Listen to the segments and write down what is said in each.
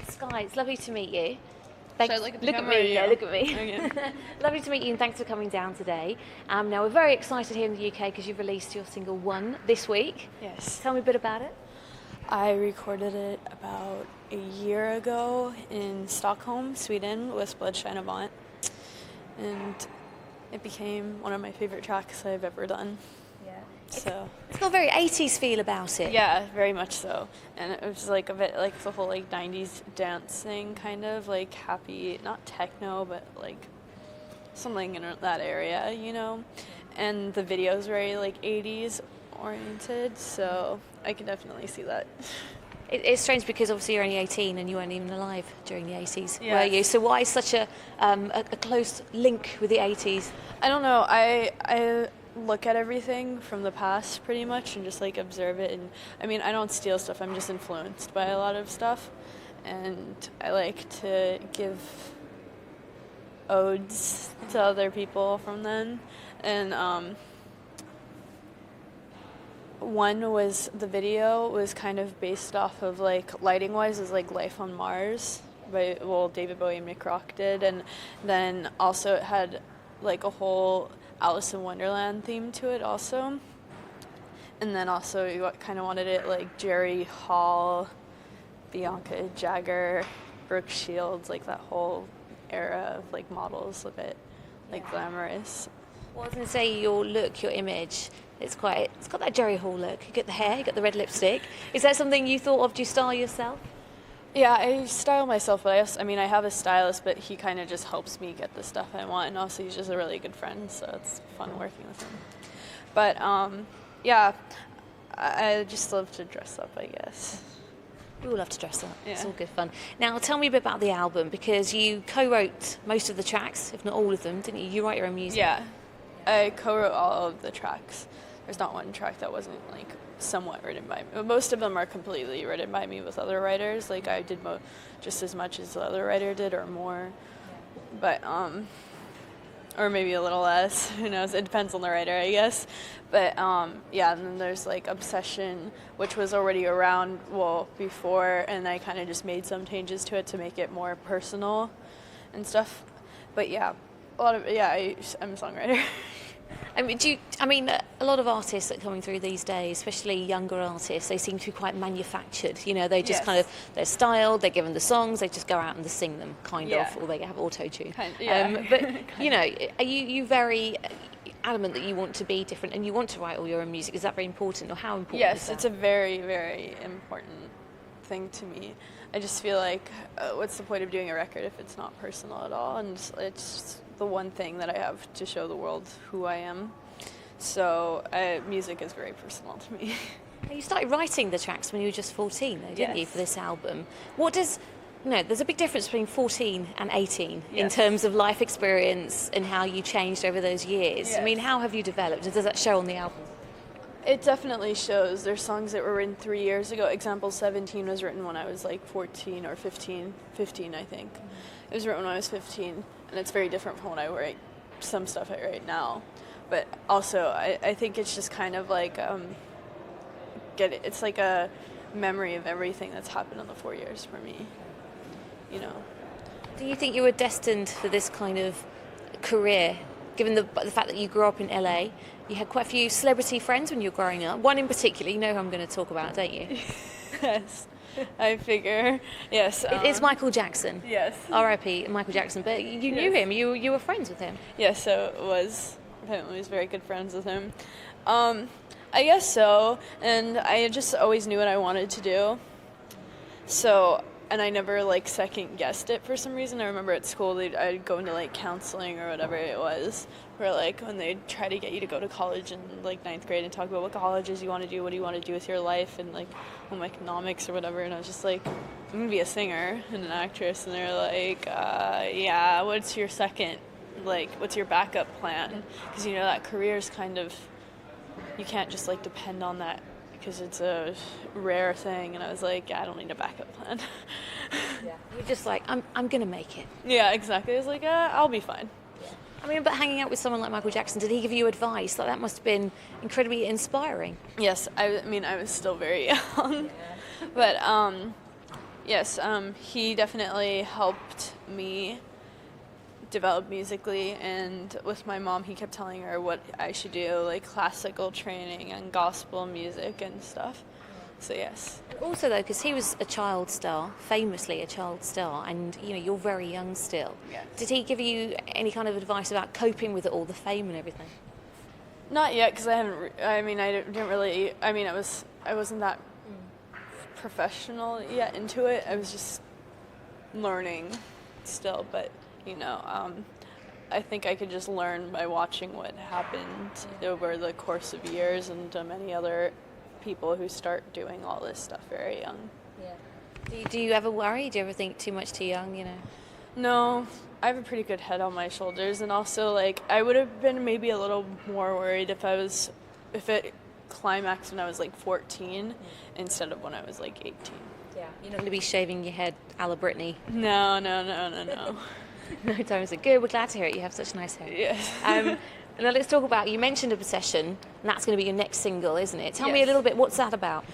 Sky, it's lovely to meet you. Should I look at the look camera at me, or yeah, you? look at me. Okay. Lovely to meet you and thanks for coming down today. Now we're very excited here in the UK because you've released your single One this week. Yes. Tell me a bit about it. I recorded it about a year ago in Stockholm, Sweden, with Bloodshine Avant, and it became one of my favorite tracks I've ever done. Yeah. So It's got a very 80s feel about it. yeah, very much so. And it was like a bit like the whole like 90s dance thing, kind of like happy, not techno, but like something in that area, you know. And the video's very like 80s oriented, so I can definitely see that. It's strange because obviously you're only 18 and you weren't even alive during the 80s, were Yes. you? So why such a close link with the 80s? I don't know. I look at everything from the past pretty much and just like observe it. And I mean, I don't steal stuff. I'm just influenced by a lot of stuff, and I like to give odes to other people from then. And one was the video was kind of based off of like lighting wise is like Life on Mars by David Bowie and Mick Rock did, and then also it had like a whole Alice in Wonderland theme to it also, and then also you kind of wanted it like Jerry Hall, Bianca Jagger, Brooke Shields, like that whole era of like models, a bit like glamorous. Well, I was going to say your look, your image, it's got that Jerry Hall look. You got the hair, you got the red lipstick. Is that something you thought of? Do you style yourself? Yeah, I style myself, but I have a stylist, but he kind of just helps me get the stuff I want, and also he's just a really good friend, so it's fun working with him. But yeah, I just love to dress up, I guess. We all love to dress up. Yeah. It's all good fun. Now, tell me a bit about the album, because you co-wrote most of the tracks, if not all of them, didn't you? You write your own music. Yeah, I co-wrote all of the tracks. There's not one track that wasn't like somewhat written by me. Most of them are completely written by me with other writers. Like I did just as much as the other writer did or more, but or maybe a little less. Who knows? It depends on the writer, I guess. But yeah, and then there's like Obsession, which was already around before, and I kind of just made some changes to it to make it more personal and stuff. But yeah, I'm a songwriter. A lot of artists that are coming through these days, especially younger artists, they seem to be quite manufactured. You know, they just Yes. they're styled, they're given the songs, they just go out and sing them, Yeah. or they have auto-tune. Yeah. But, you know, are you very adamant that you want to be different and you want to write all your own music? Is that very important, or how important is Yes, that? it's a very, very important thing to me. I just feel like, what's the point of doing a record if it's not personal at all? And it's the one thing that I have to show the world who I am. So music is very personal to me. You started writing the tracks when you were just 14, though, didn't you, Yes. for this album? There's a big difference between 14 and 18 in Yes. terms of life experience and how you changed over those years. Yes. I mean, how have you developed? Does that show on the album? It definitely shows. There's songs that were written 3 years ago. Example 17 was written when I was like 14 or 15 I think. It was written when I was 15, and it's very different from when I write some stuff I write now. But also, I think it's just kind of like, it's like a memory of everything that's happened in the 4 years for me, you know. Do you think you were destined for this kind of career, given the fact that you grew up in LA? You had quite a few celebrity friends when you were growing up. One in particular, you know who I'm going to talk about, don't you? Yes, I figure. Yes. It's Michael Jackson. Yes. R.I.P. Michael Jackson. But you knew him. You were friends with him. Yes, so it was. Apparently was very good friends with him. I guess so. And I just always knew what I wanted to do. So, and I never like second guessed it for some reason. I remember at school I'd go into like counseling or whatever it was, where like when they'd try to get you to go to college in like 9th grade and talk about what colleges you want to do, what do you want to do with your life, and like home economics or whatever. And I was just like, I'm gonna be a singer and an actress. And they're like, yeah, what's your second? Like, what's your backup plan? Because you know that career is kind of, you can't just like depend on that because it's a rare thing. And I was like, yeah, I don't need a backup plan. Yeah. You're just like, I'm going to make it. Yeah, exactly. I was like, I'll be fine. I mean, but hanging out with someone like Michael Jackson, did he give you advice? Like, that must have been incredibly inspiring. Yes, I mean, I was still very young. But Yes, he definitely helped me develop musically, and with my mom, he kept telling her what I should do, like classical training and gospel music and stuff. So yes. Also, though, because he was a child star, famously a child star, and you're very young still. Yes. Did he give you any kind of advice about coping with it all, the fame and everything? Not yet, because I haven't. I didn't really. I wasn't that professional yet into it. I was just learning still, but I think I could just learn by watching what happened over the course of years, and many other people who start doing all this stuff very young. Yeah. Do you ever worry? Do you ever think too much too young? No, I have a pretty good head on my shoulders, and also I would have been maybe a little more worried if it climaxed when I was 14 instead of when I was 18. Yeah. You're not going to be shaving your head a la Britney. No. No time is good. We're glad to hear it. You have such nice hair. Yes. Now let's talk about, you mentioned Obsession, and that's going to be your next single, isn't it? Tell me a Yes. little bit, what's that about?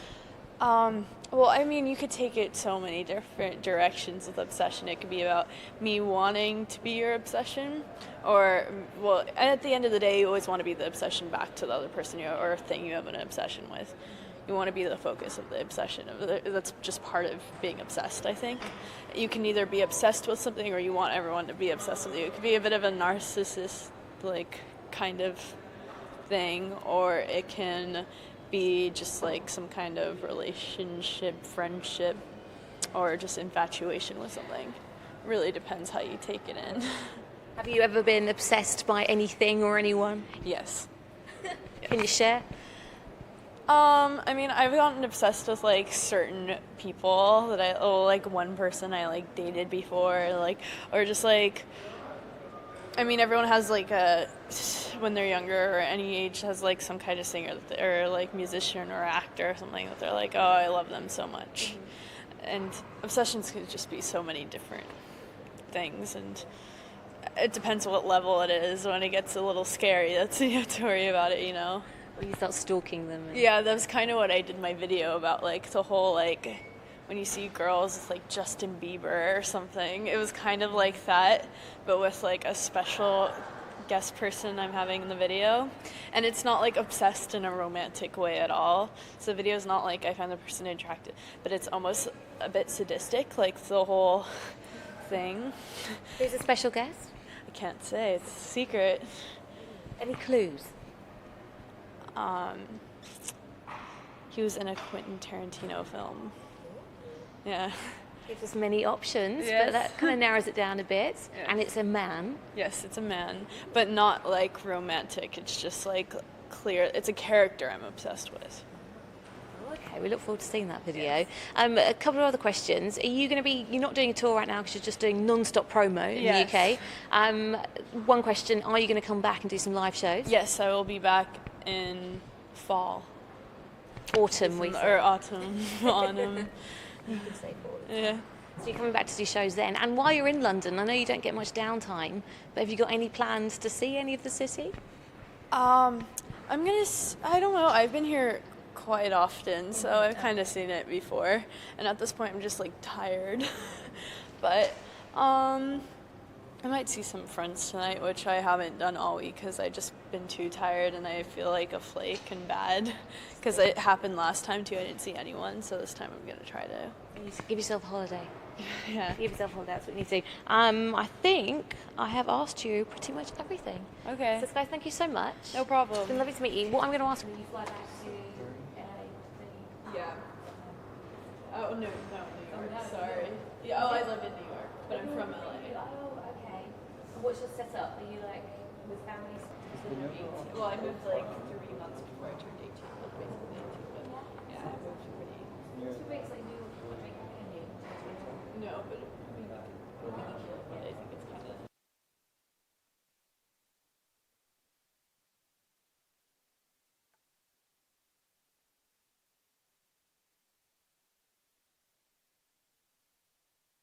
Well, you could take it so many different directions with Obsession. It could be about me wanting to be your obsession, or, at the end of the day, you always want to be the obsession back to the other person or thing you have an obsession with. You want to be the focus of the obsession. That's just part of being obsessed, I think. You can either be obsessed with something or you want everyone to be obsessed with you. It could be a bit of a narcissist, kind of thing, or it can be just some kind of relationship, friendship, or just infatuation with something. Really depends how you take it in. Have you ever been obsessed by anything or anyone? Yes. Can you share? I've gotten obsessed with certain people that one person I dated before, or just everyone has when they're younger or any age has some kind of singer or musician or actor or something that they're oh, I love them so much. And obsessions could just be so many different things, and it depends what level it is. When it gets a little scary, that's you have to worry about it, Or you start stalking them? Yeah, that was kind of what I did my video about, the whole, when you see girls with, Justin Bieber or something. It was kind of like that, but with, a special guest person I'm having in the video. And it's not, obsessed in a romantic way at all. So the video's not, I find the person attractive, but it's almost a bit sadistic, the whole thing. Who's a special guest? I can't say. It's a secret. Any clues? He was in a Quentin Tarantino film. Yeah. Gives us many options, Yes. but that kind of narrows it down a bit. Yes. And it's a man. Yes, it's a man, but not romantic. It's just clear. It's a character I'm obsessed with. Okay, we look forward to seeing that video. Yes. A couple of other questions. Are you going to be, you're not doing a tour right now because you're just doing non-stop promo in Yes. the UK. One question, are you going to come back and do some live shows? Yes, I will be back in fall. Autumn, we Or autumn. Autumn. You can say fall. Yeah. So you're coming back to do shows then. And while you're in London, I know you don't get much downtime, but have you got any plans to see any of the city? I don't know. I've been here quite often, so I've kind of seen it before. And at this point, I'm just tired. But I might see some friends tonight, which I haven't done all week because I've just been too tired and I feel like a flake and bad. Because it happened last time too. I didn't see anyone, so this time I'm gonna try to. Give yourself a holiday. Yeah. Give yourself a holiday. That's what you need to do. I think I have asked you pretty much everything. Okay. So, guys, thank you so much. No problem. It's been lovely to meet you. What I'm going to ask when you fly back to LA. Yeah. Oh no, New York. Sorry. Yeah. Oh, I live in New York, but I'm from LA. Oh, okay. What's your setup? Are you with families? Well, I moved 3 months before I turned 18, basically. But yeah, I moved pretty. No, but maybe. I think